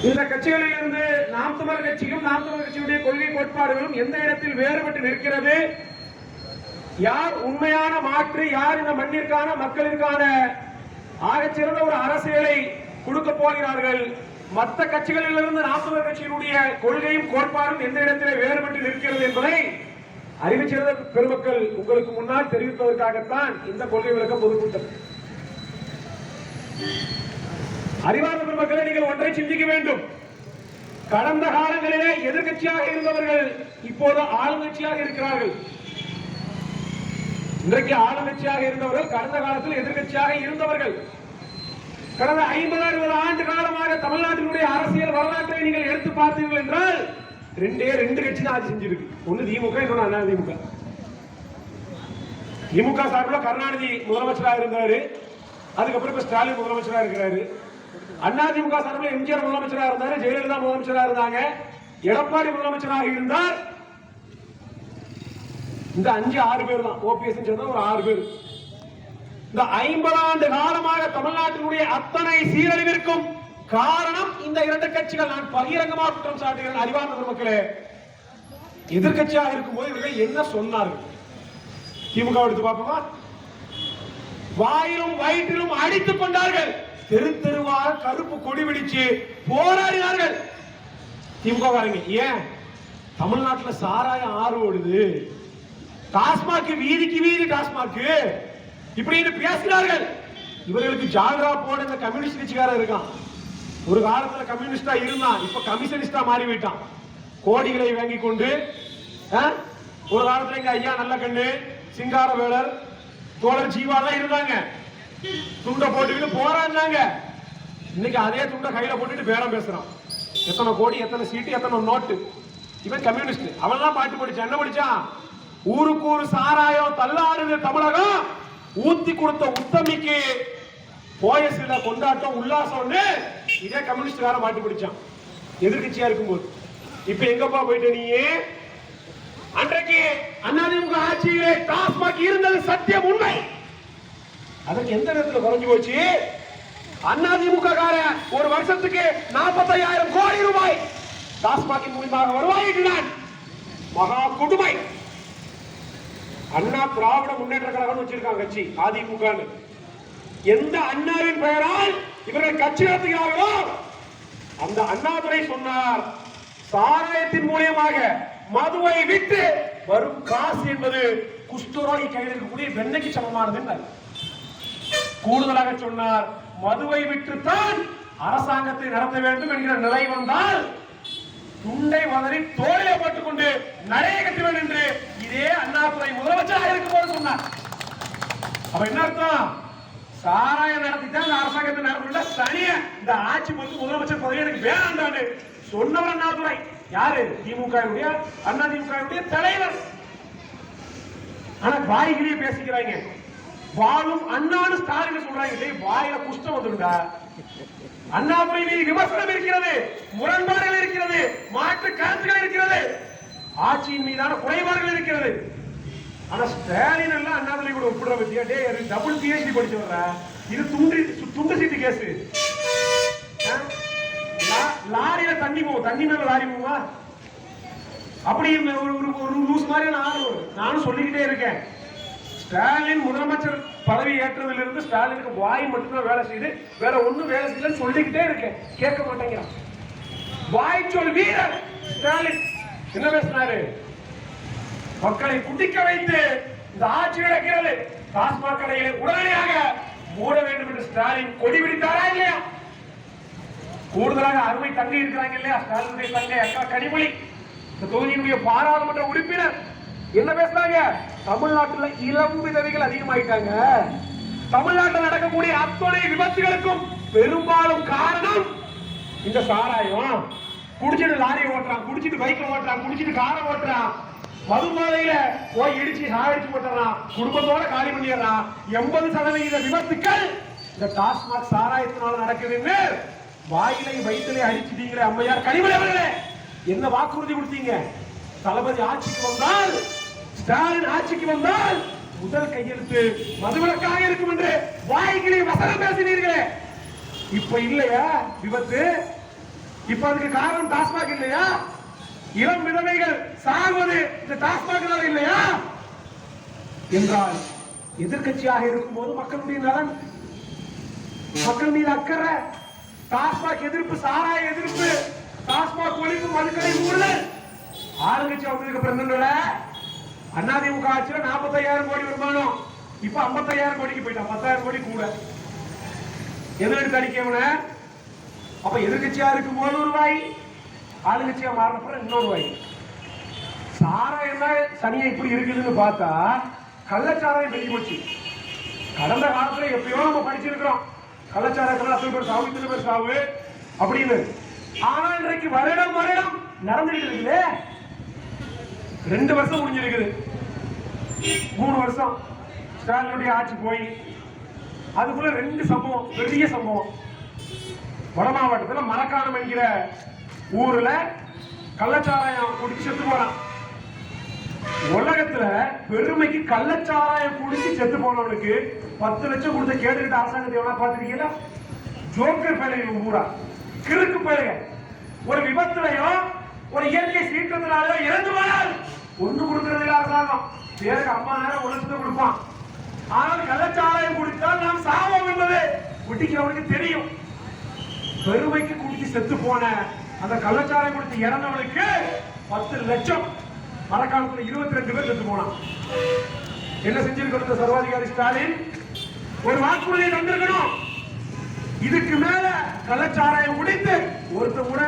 இந்த கட்சிகளில் இருந்து நாம் தமிழர் கட்சியும் நாம் தமிழர் கட்சியுடைய கொள்கை கோட்பாடுகளும் எந்த இடத்தில் வேறுபட்டு நிற்கிறது, யார் உண்மையான மாற்று, யார் இந்த மண்ணிற்கான மக்களிற்கான ஆகச்சிறந்த ஒரு அரசியலை கொடுக்க போகிறார்கள், மற்ற கட்சிகளில் இருந்து நாம் தமிழர் கட்சியினுடைய கொள்கையும் கோட்பாடும் எந்த இடத்திலே வேறுபட்டு நிற்கிறது என்பதை அறிவுச்சிறந்த பெருமக்கள் உங்களுக்கு முன்னால் தெரிவிப்பதற்காகத்தான் இந்த கொள்கை விளக்க பொதுக்கூட்டம். அறிவார்ந்த பெருமக்களை நீங்கள் ஒன்றை சிந்திக்க வேண்டும். கடந்த காலங்களிலே எதிர்கட்சியாக இருந்தவர்கள் இப்போது ஆளுங்கட்சியாக இருக்கிறார்கள். இன்றைக்கு ஆளுங்கட்சியாக இருந்தவர்கள் கடந்த காலத்தில் எதிர்கட்சியாக இருந்தவர்கள். கடந்த 50-60 ஆண்டு காலமாக தமிழ்நாட்டினுடைய அரசியல் வரலாற்றை நீங்கள் எடுத்து பார்த்தீர்கள் என்றால் ரெண்டு கட்சி தான் ஆட்சி செஞ்சிருக்கு. ஒன்னு திமுக, இன்னொன்னு அண்ணா திமுக. திமுக சார்பில் கருணாநிதி முதலமைச்சராக இருந்தாரு, அதுக்கப்புறம் இப்ப ஸ்டாலின் முதலமைச்சராக இருக்கிறாரு. அண்ணா திமுக சார்பில் எம்ஜிஆர் முதலமைச்சராக இருந்தாரு, ஜெயலலிதா முதலமைச்சராக இருந்தாங்க, எடப்பாடி முதலமைச்சராக இருந்தார். இந்த 5-6 பேர் தான், ஓபிஎஸ் சேர்ந்தா ஒரு 6 பேர். இந்த 50 ஆண்டு காலமாக தமிழ்நாட்டினுடைய அத்தனை சீரழிவிற்கும் காரணம் இந்த 2 கட்சிகள். நான் பகிரங்கமாக குற்றம் சாட்டுகிறேன். அறிவார்ந்த பெருமக்களே, எதிர்கட்சியாக இருக்கும்போது இவர்கள் என்ன சொன்னார்கள்? திமுக எடுத்து பார்ப்போமா? வாயிலும் வயிற்றிலும் அடித்துக் கொண்டார்கள், தெரு தெருவாக கருப்பு கொடி பிடிச்சு போராடினார்கள் திமுக காரங்க. ஏன்? தமிழ்நாட்டில் சாராயம் ஆறு ஓடுது, டாஸ்மாக் வீதிக்கு வீதி டாஸ்மாக் இப்படின்னு பேசினார்கள். இவர்களுக்கு ஜாகிரா போட இந்த கம்யூனிஸ்ட் கட்சிக்காரர் இருக்கான். ஒரு காலத்துல கம்யூனிஸ்டா இருந்தான், இப்ப கமிஷனிஸ்டா மாறி விட்டான். கோடிகளை வாங்கி கொண்டு ஒரு காலத்துல எங்க ஐயா நல்ல கண்ணு, சிங்காரவேலர், தோழர் ஜீவாலாம் இருந்தாங்க. துண்டை போட்டுக்கிட்டு போறாங்க. இன்னைக்கு அதே துண்டை கையில போட்டுட்டு பேரம் பேசுறான். எத்தனை கோடி, எத்தனை சீட்டு, எத்தனை நோட்டு. இவன் கம்யூனிஸ்ட். அவன்லாம் பாட்டு படிச்சான். என்ன படிச்சான்? ஊருக்கு ஊரு சாராயம் தள்ளாடுது தமிழகம், ஊத்தி கொடுத்த உத்தமிக்கு போய சில கொண்டாட்டம் உல்லாசம்னு இதே கம்யூனிஸ்டுக்கார மாட்டி பிடிச்சான் எதிர்கட்சியா இருக்கும்போது. இப்ப எங்கப்பா போயிட்ட நீ? அன்றைக்கு அதிமுக ஆட்சியிலே டாஸ்மாக் இருந்தது சத்தியம், உண்மை. அதற்கு எந்த நேரத்தில் குறைஞ்சு போச்சு? அதிமுக கார ஒரு வருஷத்துக்கு 45,000 கோடி ரூபாய் டாஸ்மாகின் மூலமாக வருவாயிட்டான். மகா கொடுமை. அண்ணா திராவிட முன்னேற்ற கழகம் வச்சிருக்காங்க கட்சி, அதிமுக. எந்த அண்ணாவின் பெயரால் இவர்கள் கட்சி நடத்துகிறார்களோ அந்த அண்ணாதுரை சொன்னார், சாராயத்தின் மூலமாக மதுவை விட்டு வரும் காசு என்பது குஷ்டரோகி கையில் இருக்கக்கூடிய வெண்ணைக்கு சமமானது. கூடுதலாக சொன்னார், மதுவை விட்டுத்தான் அரசாங்கத்தை நடத்த வேண்டும் என்கிற நிலை வந்தால் துண்டை வதறி தோளிலே போட்டுக் கொண்டு நடைய கட்டுவேன் என்று இதே அண்ணாதுரை முதலமைச்சராக இருக்கும்போது சொன்னார். அப்ப என்ன அர்த்தம்? சாராயம் நடத்தித்தான் இந்த அரசாங்கத்தை நடத்த தனிய இந்த ஆட்சி வந்து முதலமைச்சர் பதவி எனக்கு வேண்டாண்டு சொன்னவர் அண்ணாதுரை. யாரு? திமுக அண்ணா திமுக தலைவர். ஆனா வாய்கிலேயே பேசிக்கிறாங்க. வாழும் அண்ணான்னு ஸ்டாலின் சொல்றாங்க. வாயில குஷ்டம் வந்துருந்தா அண்ணாதுரை மீது விமர்சனம் இருக்கிறது, முரண்பாடுகள் இருக்கிறது, மாற்று கருத்துகள் இருக்கிறது, ஆட்சியின் மீதான குறைபாடுகள் இருக்கிறது. ஆனா ஸ்டாலின் எல்லாம் அண்ணாதுரை கூட ஒப்பிடுற பத்தியா? டபுள் பிஹெச்டி படிச்சு வர்ற இது துண்டு சீட்டு கேஸ். லாரியில தண்ணி போகும், தண்ணி மேல லாரி போவா? அப்படி ஒரு லூஸ் மாதிரி நானும் சொல்லிக்கிட்டே இருக்கேன். ஸ்டாலின் முதலமைச்சர் பதவி ஏற்றதிலிருந்து ஸ்டாலினுக்கு வாய் மட்டும்தான் வேலை செய்து, வேற ஒண்ணும் வேலை செய்யலன்னு சொல்லிக்கிட்டே இருக்கேன். கேட்க மாட்டேங்கிறான். வாய் சொல் வீரர் ஸ்டாலின் என்ன பேசினாரு? மக்களை குடிக்க வைத்து இந்த ஆட்சி நடக்கிறது, டாஸ்மாக் கடைகளை உடனடியாக மூட வேண்டும் என்று ஸ்டாலின் கொடி பிடித்தாரா இல்லையா? கூடுதலாக அருமை தங்கை இருக்கிறாங்க இல்லையா? ஸ்டாலினுடைய தங்கை அக்கா கனிமொழி, இந்த தொகுதியினுடைய பாராளுமன்ற உறுப்பினர், என்ன பேசுறாங்க? தமிழ்நாட்டில் இளம் விதவைகள் அதிகமாயிட்டாங்க. தமிழ்நாட்டில் நடக்கக்கூடிய அத்தனை விபத்துகளுக்கும் பெரும்பாலும் காரணம் இந்த சாராயம். குடிச்சிட்டு லாரி ஓட்டுறான், குடிச்சிட்டு பைக் ஓட்டுறான், குடிச்சிட்டு காரை ஓட்டுறான், மது போதையில போய் இடிச்சு சாகடிச்சு போட்டுறான், குடும்பத்தோட காலி பண்ணிடுறான். 80% விபத்துக்கள் இந்த டாஸ்மாக் சாராயத்தினால நடக்குதுன்னு வாயிலை வயிற்றிலே அடிச்சிட்டீங்களே அம்மையார் கனிமொழி அவர்களே. என்ன வாக்குறுதி கொடுத்தீங்க? தளபதி ஆட்சிக்கு வந்தால், ஸ்டாலின் ஆட்சிக்கு வந்தால் முதல் கையெழுத்து மதுவிலக்காக இருக்கும் என்று வாய்களை வசனம் பேசினீர்களே. இப்ப இல்லையா விபத்து? இப்ப அதுக்கு காரணம் டாஸ்மாக் இல்லையா? இளம் விதவைகள் சாகுவது இந்த டாஸ்மாக் இல்லையா என்றால், எதிர்கட்சியாக இருக்கும் போது மக்களுடைய நலன், மக்கள் மீது அக்கறை, டாஸ்மாக் எதிர்ப்பு, சாராய எதிர்ப்பு, டாஸ்மாக் ஒழிப்பு, மதுக்கடை மூடல். ஆளுங்கட்சி வந்ததுக்கு அப்புறம் அதிமுக ஆட்சியில 45,000 கோடி வருமானம், இப்ப 55,000 கோடிக்கு போயிட்டான். 10,000 கோடி கூட. எதிர்த்து அடிக்கவன. அப்ப எதிர்கட்சியா இருக்கும் போது ஒரு வாய், ஆளுங்கட்சியா மாறினப்புறம் இன்னொரு வாய். சாராயம் தான் சனியா இப்படி இருக்குதுன்னு பார்த்தா கள்ளச்சாராயம் பெருகி போச்சு. கடந்த காலத்துல எப்பயோ நம்ம படிச்சிருக்கிறோம், கள்ளச்சாராயத்துல அத்தனை பேர் சாவு, இத்தனை பேர் சாவு அப்படின்னு. ஆனா இன்றைக்கு வருடம் வருடம் நடந்துகிட்டு இருக்குது. 2 வருஷம் முடிஞ்சிருக்குது, 3 வருஷம் ஸ்டாலினுடைய ஆட்சி போய் அதுக்குள்ள 2 சம்பவம், பெரிய சம்பவம். வட மாவட்டத்தில் மரக்காணம் என்கிற ஊர்ல கள்ளச்சாராயம் குடிச்சு செத்து போறான். உலகத்துல பெருமைக்கு கள்ளச்சாராயம் குடிச்சு செத்து போனவனுக்கு 10 லட்சம் கொடுத்த கேட்டுக்கிட்ட அரசாங்கத்தை எவ்வளவு பார்த்திருக்கீங்களா? ஜோக்கர் பயிலுங்க ஊரா, கிறுக்கு பயிலுங்க. ஒரு விபத்துலையோ ஒரு இயற்கை சீற்றத்தினாலோ இறந்து போனால் ஒண்ணு கொடுக்கறதில்ல அரசாங்கம். பேருக்கு 50,000 1,00,000 கொடுப்பான். ஆனால் கள்ளச்சாராயம் குடித்தால் நாம் சாவோம் என்பது குடிக்கிறவனுக்கு தெரியும். பெருமைக்கு குடிச்சு செத்து போன அந்த கள்ளச்சாராயம் குடித்து இறந்தவனுக்கு 10 லட்சம். மரக்காலத்தில் 22 பேர் செத்து போனான். என்ன செஞ்சிருக்கணும் சர்வாதிகாரி ஸ்டாலின்? ஒரு வாக்குறுதியை தந்திருக்கணும். இதுக்கு மேல கள்ளச்சாராயம் குடித்து ஒருத்தர் கூட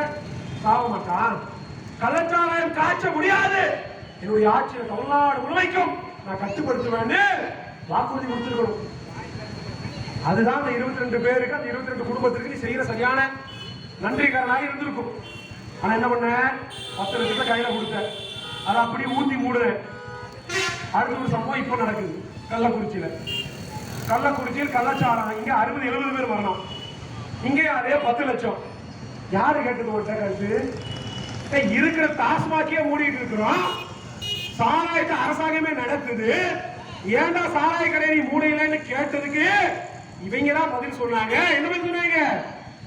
சாக மாட்டான், கள்ளச்சாராயம் காய்ச்ச முடியாது, என்னுடைய ஆட்சியை தமிழ்நாடு முழுமைக்கும் நான் கட்டுப்படுத்துவேன் வாக்குறுதி கொடுத்திருக்கணும். அதுதான் அந்த 22 பேருக்கு, அந்த 22 குடும்பத்திற்கு நீ செய்யற சரியான நன்றிக்காரனாக இருந்திருக்கும். ஆனா என்ன பண்ண, 10 லட்சத்தை கையில கொடுத்த, அதை அப்படி ஊத்தி மூடுறேன். அடுத்த ஒரு சம்பவம் இப்ப நடக்குது கள்ளக்குறிச்சியில. கள்ளக்குறிச்சியில் கள்ளச்சாராயம் இங்க 60-70 பேர் மரணம், இங்கே அதே 10 லட்சம். யாரு கேட்டது ஒரு கருத்து? இருக்கிற டாஸ்மாக்கே மூடிட்டு இருக்கிறோம், சாராயத்தை அரசாங்கமே நடக்குது, ஏன்டா சாராய கடை நீ மூடையிலன்னு கேட்டதுக்கு இவங்க தான் பதில் சொன்னாங்க. என்ன சொன்னாங்க?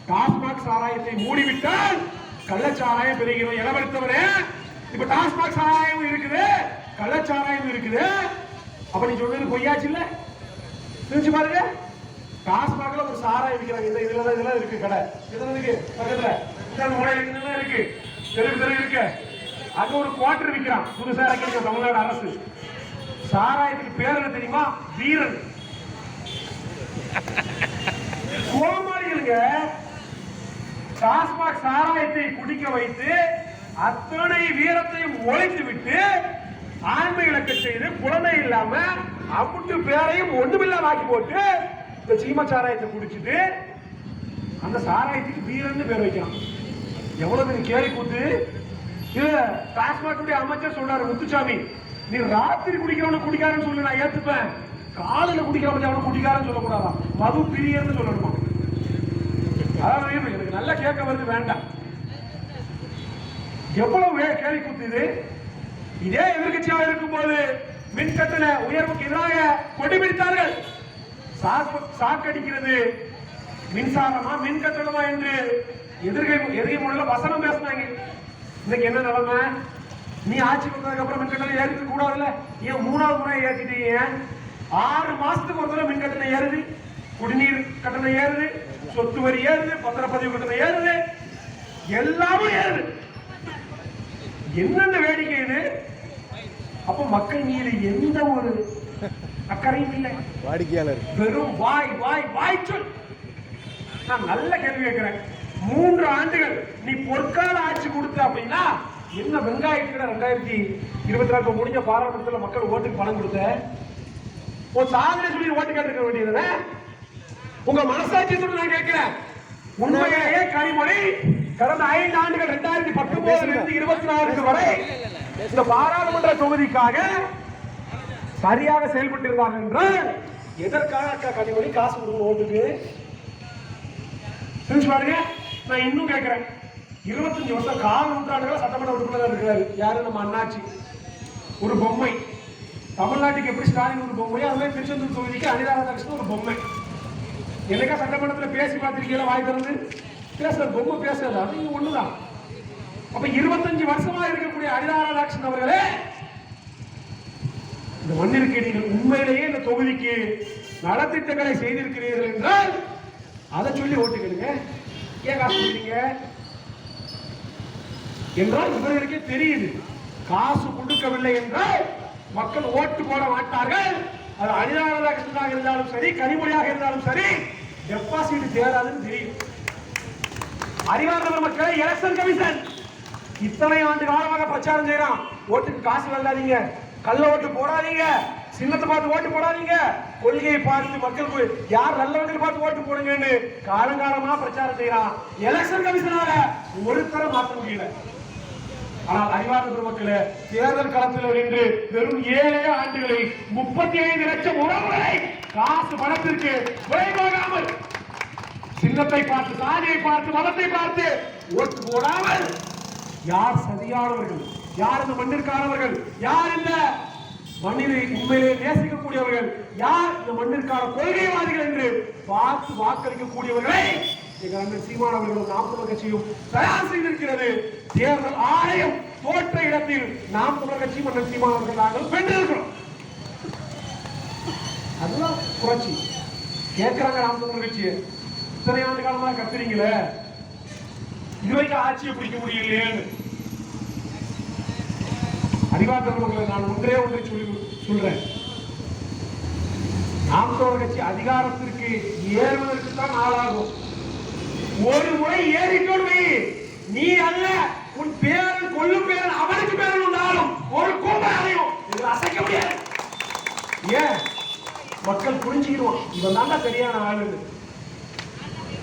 டாஸ்மாக் சாராயத்தை மூடிவிட்டால் கள்ளச்சாராயம் பெருகிறோம். இளவெடுத்தவரே, இப்ப டாஸ்மாக் சாராயம் இருக்குது, கள்ளச்சாராயம் இருக்குது, அப்ப நீ சொன்னது பொய்யாச்சு இல்ல? தெரிஞ்சு பாருங்க. டாஸ்மாக்ல ஒரு சாராயம் விற்கிறாங்க, இந்த இதெல்லாம் இருக்கு கடை, இதெல்லாம் இருக்கு பக்கத்துல, இந்த மூளை இருக்கு, தெரு இருக்கு. அங்க ஒரு குவார்டர் விற்கிறான், புதுசா இறக்கிருக்க தமிழ்நாடு அரசு. சாராயத்துக்கு பேர் என்ன தெரியுமா? வீரன். கோமாளிகளுங்க டாஸ்மாக் சாராயத்தை குடிக்க வைத்து அத்தனை வீரத்தையும் ஒழித்து விட்டு ஆண்மை இழக்க செய்து குழந்தை இல்லாம அப்புட்டு பேரையும் ஒண்ணுமில்லாம ஆக்கி போட்டு இந்த சீம சாராயத்தை குடிச்சிட்டு அந்த சாராயத்துக்கு வீரன்னு பேர் வைக்கலாம். எவ்வளவு பெரிய கேலி கூத்து இது! டாஸ்மாக் அமைச்சர் சொல்றாரு முத்துசாமி, நீ ராத்திரி குடிக்கிறவன குடிக்காரன்னு சொல்லு, நான் ஏத்துப்பேன், காலையில குடிக்கிறவன் அவனை குடிக்காரன்னு சொல்லக்கூடாதான், மது பிரியர்னு சொல்லணுமா? அதாவது எனக்கு நல்லா கேட்க வருது, வேண்டாம். எவ்வளவு கேலி கூத்து இது! இதே எதிர்கட்சியாக இருக்கும் போது மின் கட்டண உயர்வுக்கு எதிராக கொடி பிடித்தார்கள். சாக்கடிக்கிறது மின்சாரமா மின் கட்டணமா என்று எதிர்கை மொழியில வசனம் பேசினாங்க. இன்னைக்கு என்ன நிலைமை? நீ ஆட்சி வந்ததுக்கு அப்புறம் மின் கட்டணம் ஏறிக்க கூடாதுல்ல, ஏன் 3வது முறை ஏற்றிட்டீங்க? 6 மாசத்துக்கு ஒரு தடவை மின் கட்டணம் ஏறுது, குடிநீர் கட்டணம் ஏறுது, சொத்து வரி ஏறுது, பத்திரப்பதிவு கட்டணம் ஏறுது, எல்லாமே ஏறுது. என்னென்ன வேடிக்கை இது! அப்ப மக்கள் மீது எந்த ஒரு அக்கறையும் இல்லை, வாடிக்கையாளர் வெறும் வாய் வாய் வாய் சொல். நான் நல்ல கேள்வி கேட்கிறேன். 3 ஆண்டுகள் நீ பொற்கால ஆட்சி கொடுத்த அப்படின்னா என்ன வெங்காயத்துக்கு 2024 முடிஞ்ச பாராளுமன்றத்தில் மக்கள் ஓட்டுக்கு பணம் கொடுத்த ஒரு சாதனை சொல்லி ஓட்டு கேட்டுக்க வேண்டியது. உங்க மனசாட்சியத்தோடு நான் கேட்கிறேன், உண்மையிலேயே கனிமொழி கடந்த 5 ஆண்டுகள் 2019 24 வரை இந்த பாராளுமன்ற தொகுதிக்காக சரியாக செயல்பட்டு இருந்தார்கள் என்றால் எதற்காக கனிமொழி காசு கொடுக்கணும் ஓட்டுக்கு? பாருங்க. நான் இன்னும் கேட்கிறேன், 25 வருஷம் 4 நூற்றாண்டுகள் சட்டமன்ற உறுப்பினர் இருக்கிறாரு. யாரு? நம்ம அண்ணாச்சி. ஒரு பொம்மை. தமிழ்நாட்டுக்கு எப்படி ஸ்டாலின் ஒரு பொம்மையோ அதுவே திருச்செந்தூர் தொகுதிக்கு அனிதா ராதாகிருஷ்ணன் ஒரு பொம்மை. என்னைக்கா சட்டமன்றத்தில் பேசி பார்த்திருக்கீங்களா? வாய் திறந்து பேசுறது ரொம்ப பேசுறது அது ஒண்ணுதான். அப்ப 25 வருஷமா இருக்கக்கூடிய அனிதா ராதாகிருஷ்ணன் அவர்களே, இந்த மண்ணிற்கு நீங்கள் உண்மையிலேயே இந்த தொகுதிக்கு நலத்திட்டங்களை செய்திருக்கிறீர்கள் என்றால் அதை சொல்லி ஓட்டுக்கிறீங்க. ஏன் காசு கொடுத்தீங்க என்றால் இவர்களுக்கே தெரியுது, காசு கொடுக்கவில்லை என்றால் மக்கள் ஓட்டு போட மாட்டார்கள். அது அனிதா ராதாகிருஷ்ணனாக இருந்தாலும் சரி, கனிமொழியாக இருந்தாலும் சரி, டெபாசிட் தேராதுன்னு தெரியும். அறிவார்ந்த மக்களை எலெக்ஷன் கமிஷன் இத்தனை ஆண்டு காலமாக பிரச்சாரம் செய்யறான், ஓட்டுக்கு காசு வாங்காதீங்க, கள்ள ஓட்டு போடாதீங்க, சின்னத்தை பார்த்து ஓட்டு போடாதீங்க, கொள்கையை பார்த்து மக்களுக்கு யார் நல்லவர்கள் பார்த்து ஓட்டு போடுங்கன்னு காலங்காலமா பிரச்சாரம் செய்யறான். எலெக்ஷன் கமிஷனால ஒருத்தர மாற்ற முடியல. ஆனால் அறிவார்ந்த மக்களே, தேர்தல் களத்தில் நின்று வெறும் 7 ஆண்டுகளில் 35 லட்சம் உறவுகளை காசு பணத்திற்கு விளைவாகாமல், சின்னத்தை பார்த்து, சாதியை பார்த்து, மதத்தை பார்த்து ஓட்டு போடாமல் யார் சதியானவர்கள், யார் இந்த மண்ணிற்கானவர்கள், யார் இந்த மண்ணினை உண்மையிலே நேசிக்கக்கூடியவர்கள், யார் இந்த மண்ணிற்கான கொள்கைவாதிகள் என்று பார்த்து வாக்களிக்கக்கூடியவர்களை எங்கள் அண்ணன் சீமான் அவர்களும் நாம் தமிழர் கட்சியும் தயார் செய்திருக்கிறது. தேர்தல் ஆணையம் தோற்ற இடத்தில் நாம் தமிழர் கட்சியும் அண்ணன் சீமான் அவர்கள் நாங்கள் வென்றிருக்கிறோம். அதுதான் புரட்சி. கேட்கிறாங்க நாம் தமிழர் கட்சியை, இத்தனை ஆண்டு காலமாக கத்துறீங்களே, இதுவரைக்கும் ஆட்சியை பிடிக்க முடியலையேன்னு. அறிவார்ந்த மக்களை நான் ஒன்றே ஒன்றை சொல்றேன், நாம் தமிழர் கட்சி அதிகாரத்திற்கு ஏறுவதற்கு தான் நாளாகும். ஒரு முறை ஏறிக்கொண்டு நீ அல்ல, உன் பேரன் கொள்ளும் பேரன் அவனுக்கு பேரன் உண்டாலும் ஒரு கூட்டாளையும் அசைக்க முடியாது. ஏன் மக்கள் புரிஞ்சுக்கிடுவான், இவன் தாண்டா சரியான ஆளு.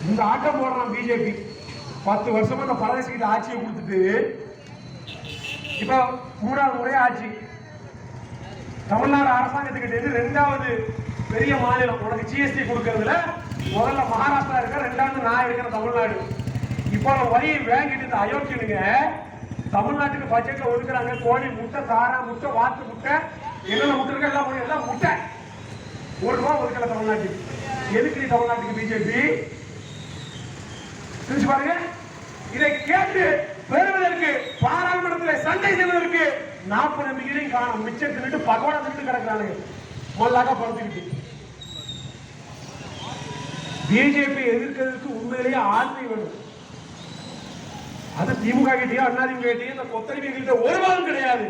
இந்த ஆட்டம் போடுறான் பிஜேபி. 10 வருஷமா இந்த பரதேசிக்கிட்ட ஆட்சியை கொடுத்துட்டு இப்ப 3வது முறை ஆட்சி. தமிழ்நாடு அரசாங்கத்துக்கிட்ட 2வது பெரிய மாநிலம். உனக்கு ஜிஎஸ்டி கொடுக்கறதுல முதல்ல மகாராஷ்டிரா இருக்க, 2வது நான் இருக்கிற தமிழ்நாடு. இப்போ வரி வாங்கிட்டு இந்த அயோக்கியனுங்க தமிழ்நாட்டுக்கு பட்ஜெட்ல ஒதுக்குறாங்க. கோழி முட்டை, தாரா முட்டை, வாத்து முட்டை, என்னென்ன முட்டை இருக்க எல்லாம் முட்டை. ₹1 ஒதுக்கல தமிழ்நாட்டுக்கு. எதுக்கு நீ தமிழ்நாட்டுக்கு பிஜேபி? பாருங்க, இதை கேட்டு பெறுவதற்கு பாராளுமன்றத்தில் சண்டை செய்வதற்கு 40 மில்லியன் காணும். மிச்சம் தின்னுட்டு பகவான தின்னுட்டு கிடக்கிறாங்க மல்லாக படுத்துக்கிட்டு. பிஜேபி எதிர்க்கிறதுக்கு உண்மையிலேயே ஆண்மை வேணும். அது திமுக கிட்டயோ அதிமுக கிட்டயோ இந்த கொத்தடிமைகிட்ட ஒரு வாரம் கிடையாது.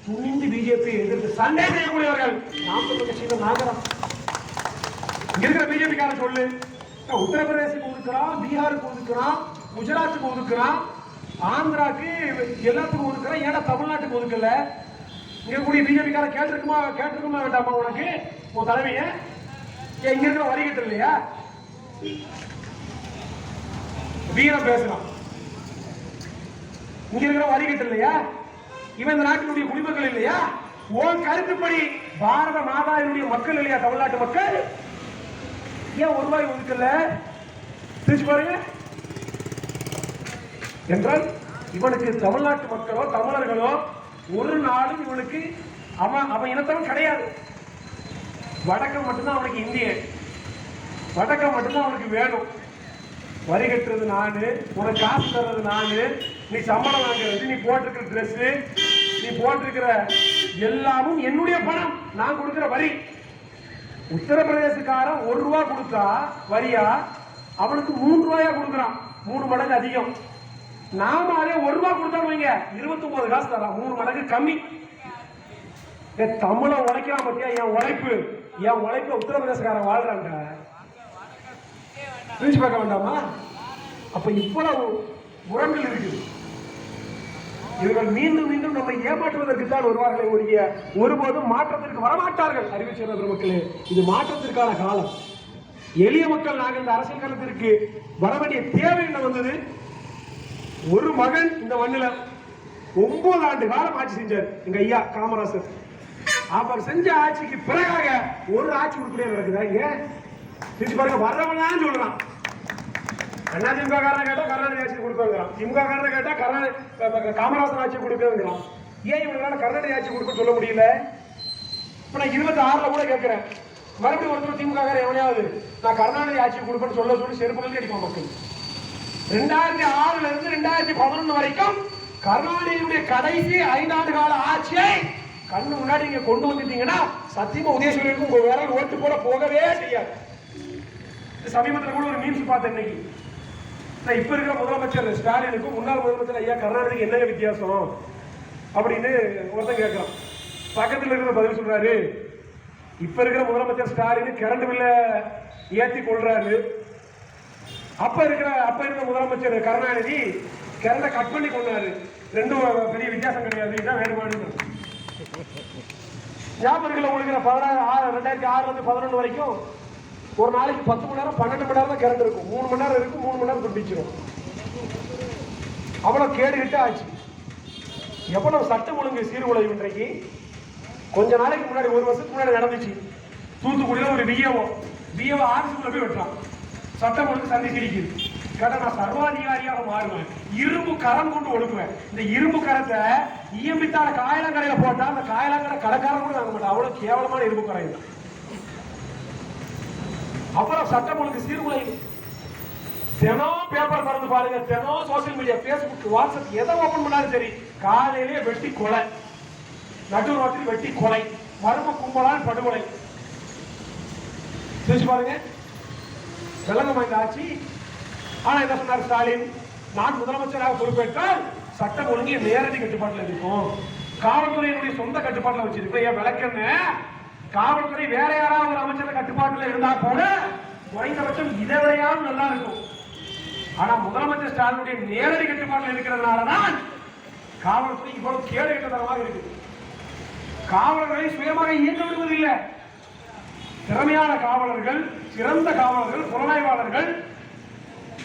துணிந்து பிஜேபி எதிர்த்து சண்டை செய்யக்கூடியவர்கள் நாம் தமிழர் கட்சியில நாகரம். இங்க இருக்கிற பிஜேபி காரன் சொல்லு, உத்தரப்பிரதேசத்துக்கு ஒதுக்குறான், பீகாருக்கு ஒதுக்குறான், குஜராத்துக்கு ஒதுக்குறான், ஆந்திராக்கு எல்லாத்துக்கும் ஒதுக்குறான், ஏன்னா தமிழ்நாட்டுக்கு ஒதுக்கல. இங்க கூடிய பிஜேபி கார கேட்டிருக்குமா வேண்டாமா உனக்கு உன் தலைமைய? இங்க இருக்கிற வரி கட்டு இல்லையா? வீரம் பேசுறான். இங்க இருக்கிற வரி கட்டு இல்லையா? இவன் இந்த நாட்டினுடைய குடிமக்கள் இல்லையா? உன் கருத்துப்படி பாரத மாதாவினுடைய மக்கள் இல்லையா தமிழ்நாட்டு மக்கள்? ஏன் ₹1 ஒதுக்கல? திருச்சி பாருங்க. என்றால் இவனுக்கு தமிழ்நாட்டு மக்களோ தமிழர்களோ ஒரு நாளும் இவனுக்கு அவன் இனத்தவன் கிடையாது. வடக்கம் மட்டும்தான் அவனுக்கு இந்தியன், வடக்கம் மட்டும்தான் அவனுக்கு வேணும். வரி கட்டுறது நானு, உனக்கு காசு தர்றது நானு, நீ சம்பளம் வாங்குறது, நீ போட்டிருக்கிற ட்ரெஸ், நீ போட்டிருக்கிற எல்லாமும் என்னுடைய பணம், நான் கொடுக்கிற வரி. உத்தரப்பிரதேசக்காரன் ₹1 கொடுத்தா வரியா அவனுக்கு ₹3 கொடுக்குறான், 3 மடங்கு அதிகம். நாம அதே ₹1 கொடுத்தா வைங்க 29 காசு தரான், 3 மடங்கு கம்மி. தமிழ உழைக்கலாம் பத்தியா? என் உழைப்பு உத்தரப்பிரதேசக்காரன் வாழ்றாங்க. பிரிச்சு பார்க்க வேண்டாமா? அப்ப இவ்வளவு முரண்கள் இருக்குது. இவர்கள் மீண்டும் மீண்டும் நம்மை ஏமாற்றுவதற்கு தான் வருவார்களே ஒழிய ஒருபோதும் மாற்றத்திற்கு வரமாட்டார்கள். அறிவிச்சர் மக்களே, இது மாற்றத்திற்கான காலம். எளிய மக்கள் நாங்கள் இந்த அரசியல் காலத்திற்கு வர வேண்டிய தேவை என்ன வந்தது? ஒரு மகன் இந்த மண்ணில 9 ஆண்டு காலம் ஆட்சி செஞ்சார் எங்க ஐயா காமராசர். அவர் செஞ்ச ஆட்சிக்கு பிறகாக ஒரு ஆட்சி உருப்படியா நடக்குதா? இங்க திருச்சி பாருங்க, வர்றவன் சொல்றான் அதிமுக காரனை கேட்டா கருணாநிதி ஆட்சி கொடுப்பாங்கிறான், திமுக காரனை கேட்டா காமராசர் ஆட்சி கொடுப்பாங்கிறான். ஏன் இவங்களால கருணாநிதி ஆட்சி கொடுக்க சொல்ல முடியல? இப்ப நான் 26ல கூட கேட்கிறேன், மறுபடியும் ஒருத்தர் திமுக காரன் எவனையாவது நான் கருணாநிதி ஆட்சி கொடுப்பேன்னு சொல்ல சொல்லி செருப்புகளுக்கு அடிப்பான் மக்கள். 2006 இருந்து 2011 வரைக்கும் கருணாநிதியுடைய கடைசி 5 ஆண்டு கால ஆட்சியை கண்ணு முன்னாடி நீங்க கொண்டு வந்துட்டீங்கன்னா சத்தியமா உதயசூரியனுக்கு உங்க விரல் ஓட்டு போல போகவே செய்யாது. சமீபத்தில் கூட ஒரு மீம்ஸ் பார்த்தேன் இன்னைக்கு. இப்ப இருக்கிற முதலமைச்சர் ஸ்டாலினுக்கும் முன்னாள் முதலமைச்சர் ஐயா கருணாநிதிக்கு என்னங்க வித்தியாசம் அப்படின்னு ஒருத்தன் கேட்கிறான். பக்கத்தில் இருக்கிற பதில் சொல்றாரு, இப்ப இருக்கிற முதலமைச்சர் ஸ்டாலின் கரண்ட் பில்ல ஏத்தி கொள்றாரு, அப்ப இருந்த முதலமைச்சர் கருணாநிதி கரண்ட கட் பண்ணி கொண்டாரு. ரெண்டும் பெரிய வித்தியாசம் கிடையாது, இதுதான் வேறுபாடு. ஞாபகத்தில் உங்களுக்கு 2006 இருந்து 11 வரைக்கும் ஒரு நாளைக்கு 10 மணி நேரம் 12 மணி நேரம் தான் கரண்ட் இருக்கும். 3 மணி நேரம் இருக்கும், 3 மணி நேரம் துண்டிச்சிடும். அவ்வளவு கேடுகிட்ட ஆச்சு. எவ்வளவு சட்டம் ஒழுங்கு சீர்குலைவு இன்றைக்கு. கொஞ்ச நாளைக்கு முன்னாடி, ஒரு வருஷத்துக்கு முன்னாடி நடந்துச்சு. தூத்துக்குடியில ஒரு விஏஓ ஆபீஸ்ல போய் வெட்டுறான். சட்டம் ஒழுங்கு சந்தி சிரிக்குது. கேட்டா நான் சர்வாதிகாரியாக மாறுவேன், இரும்பு கரம் கொண்டு ஒடுக்குவேன். இந்த இரும்பு கரத்தை இயம்பித்தான காயலாங்கரையில போட்டா அந்த காயலாங்கரை கடைக்காரன் கூட வாங்க மாட்டான். அவ்வளவு கேவலமான இரும்பு கரை. அப்புறம் சட்டம் ஒழுங்கு சீர்குலைவு. தினம் பேப்பர் திறந்து பாருங்க, தினம் சோசியல் மீடியா, பேஸ்புக், வாட்ஸ்அப் எதை ஓபன் பண்ணாலும் சரி, காலையிலேயே வெட்டி கொலை, நடு ரோட்டில் வெட்டி கொலை, மர்ம கும்பலால் படுகொலை. சிரிச்சு பாருங்க, விளங்கமா இந்த ஆட்சி. ஆனா என்ன சொன்னார் ஸ்டாலின், நான் முதலமைச்சராக பொறுப்பேற்றால் சட்டம் ஒழுங்கு நேரடி கட்டுப்பாட்டில் இருக்கும், காவல்துறையினுடைய சொந்த கட்டுப்பாட்டில் வச்சிருக்கேன். ஏன் விளக்கன்னு, காவல்துறை வேற யாராவது ஒரு அமைச்சர் கட்டுப்பாட்டில் இருந்தா கூட குறைந்தபட்சம் இதை விடையாவது நல்லா இருக்கும். ஆனா முதலமைச்சர் ஸ்டாலினுடைய நேரடி கட்டுப்பாட்டில் இருக்கிறதுனாலதான் காவல்துறை இவ்வளவு கேடு கட்டதரமாக இருக்கு. காவலர்களை சுயமாக இயக்க விடுவதில்லை. திறமையான காவலர்கள், சிறந்த காவலர்கள், புலனாய்வாளர்கள்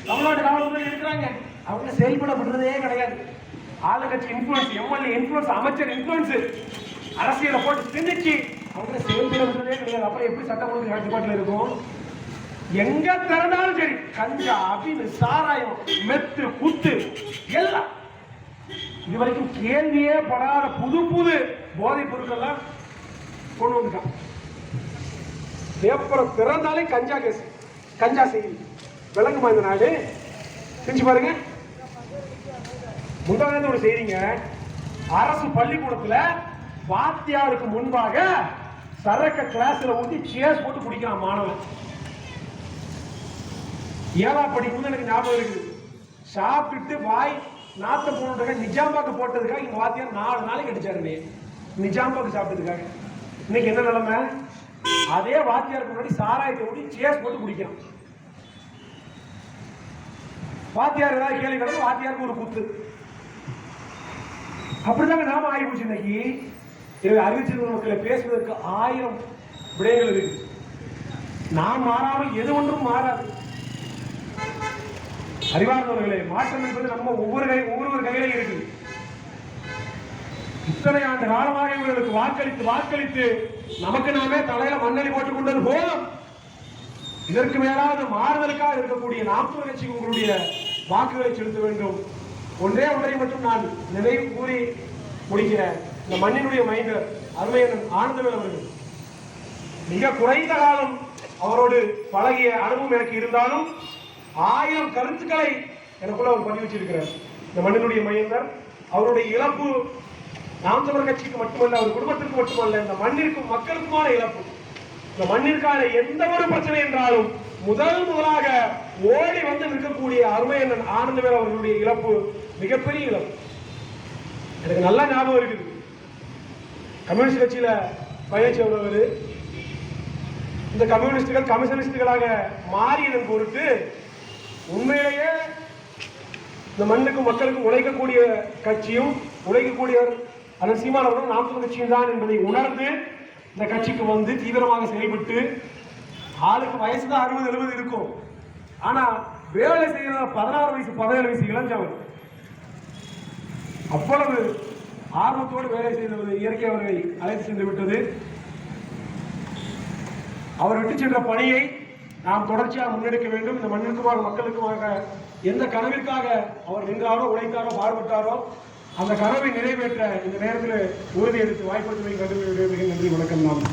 தமிழ்நாட்டு காவல்துறை இருக்கிறாங்க. அவங்க செயல்பட விடுறதே கிடையாது. ஆளுங்கட்சி இன்ஃபுளுன்ஸ், எம்எல்ஏ இன்ஃபுளுன்ஸ், அமைச்சர் இன்ஃபுளுன்ஸ், அரசியலை போட்டு திணிச்சு அவங்க செயல்பட விடுறதே கிடையாது. அப்புறம் எப்படி சட்டம் ஒழுங்கு கட்டுப்பாட்டில் இருக்கும்? எங்க திறந்தாலும் சரி, கஞ்சா, அபின், சாராயம், மெத்து, குத்து எல்லாம் இதுவரைக்கும் கேள்வியே படாத புது போதைப் பொருட்கள்லாம் கொண்டு வந்துட்டான். பேப்பரை திறந்தாலே கஞ்சா கேஸ், கஞ்சா செய்தி. விளங்குமா இந்த நாடு? செஞ்சு பாருங்க. முந்தானது ஒரு செய்திங்க, அரசு பள்ளிக்கூடத்துல வாத்தியாருக்கு முன்பாக சரக்க கிளாஸ்ல ஊற்றி சேஸ் போட்டு குடிக்கிறான் மாணவன். ஏழா படிக்கும் எனக்கு ஞாபகம் இருக்குது. சாப்பிட்டுட்டு வாய் நாத்த போனதுக்காக நிஜாம்பாக்கு போட்டதுக்காக எங்க வாத்தியார் 4 நாளைக்கு அடிச்சாரு. நிஜாம்பாக்கு சாப்பிட்டதுக்காக. இன்னைக்கு என்ன நிலைமை? அதே வாத்தியாருக்கு முன்னாடி சாராயத்தை ஊட்டி சேஸ் போட்டு குடிக்கிறான். வாத்தியார் ஏதாவது கேள்வி கிடக்கும், வாத்தியாருக்கு ஒரு குத்து. அப்படிதாங்க நாம ஆகி போச்சு. இன்னைக்கு அறிவிச்சிருந்த மக்களை பேசுவதற்கு 1000 விடயங்கள் இருக்கு. நாம் மாறாமல் எது ஒன்றும் மாறாது. அறிவார்ந்தவர்களே, மாற்றம் என்பது நம்ம ஒவ்வொருவர் கையிலே இருக்கு. இத்தனை ஆண்டு காலமாக இவர்களுக்கு வாக்களித்து நமக்கு நாமே தலையில மண்ணெளி போட்டுக் கொண்டது போதும். இதற்கு மேலாவது மாறுதலுக்காக இருக்கக்கூடிய 40 கட்சிக்கு உங்களுடைய வாக்குகளை செலுத்த வேண்டும். ஒன்றே ஒன்றை மட்டும் நான் நினைவு கூறி முடிக்கிறேன். இந்த மண்ணினுடைய மைந்தர் அருமையன் ஆனந்தவேல் அவர்கள், மிக குறைந்த காலம் அவரோடு பழகிய அனுபவம் எனக்கு இருந்தாலும் 1000 கருத்துக்களை எனக்குள்ள அவர் பதிவு வச்சிருக்கிறார். இந்த மண்ணினுடைய மைந்தர், அவருடைய இழப்பு நாம் தமிழர் கட்சிக்கு மட்டுமல்ல, அவர் குடும்பத்திற்கு மட்டுமல்ல, இந்த மண்ணிற்கும் மக்களுக்குமான இழப்பு. இந்த மண்ணிற்கான எந்த ஒரு பிரச்சனை என்றாலும் முதலாக ஓடி வந்து நிற்கக்கூடிய அருமையண்ணன் ஆனந்தவேல் அவர்களுடைய இழப்பு மிகப்பெரிய இழப்பு. எனக்கு நல்லா ஞாபகம் இருக்குது. கம்யூனிஸ்ட் கட்சியில பயணிச்சவர், இந்த கம்யூனிஸ்டுகள் கம்யூனிஸ்டுகளாக மாறியதன் பொருட்டு உண்மையிலேயே இந்த மண்ணுக்கும் மக்களுக்கும் உழைக்கக்கூடிய கட்சியும் உழைக்கக்கூடியவர் அதன் சீமானவர்களும் நாம் தமிழர் கட்சியும் தான் என்பதை உணர்ந்து இந்த கட்சிக்கு வந்து தீவிரமாக செயல்பட்டு, ஆளுக்கு வயசு தான் 60-70 இருக்கும், ஆனா வேலை செய்யற 16 வயசு 17 வயசு இளைஞவர் அவ்வளவு ஆர்வத்தோடு வேலை செய்தது இயற்கை அவர்களை அழைத்து சென்று விட்டது. அவர் விட்டு சென்ற பணியை நாம் தொடர்ச்சியாக முன்னெடுக்க வேண்டும். இந்த மண்ணிற்குமாக மக்களுக்குமாக எந்த கனவிற்காக அவர் நின்றாரோ, உழைத்தாரோ, பாடுபட்டாரோ அந்த கனவை நிறைவேற்ற இந்த நேரத்தில் உறுதி எடுத்து வாய்ப்பு நன்றி. வணக்கம். நாம்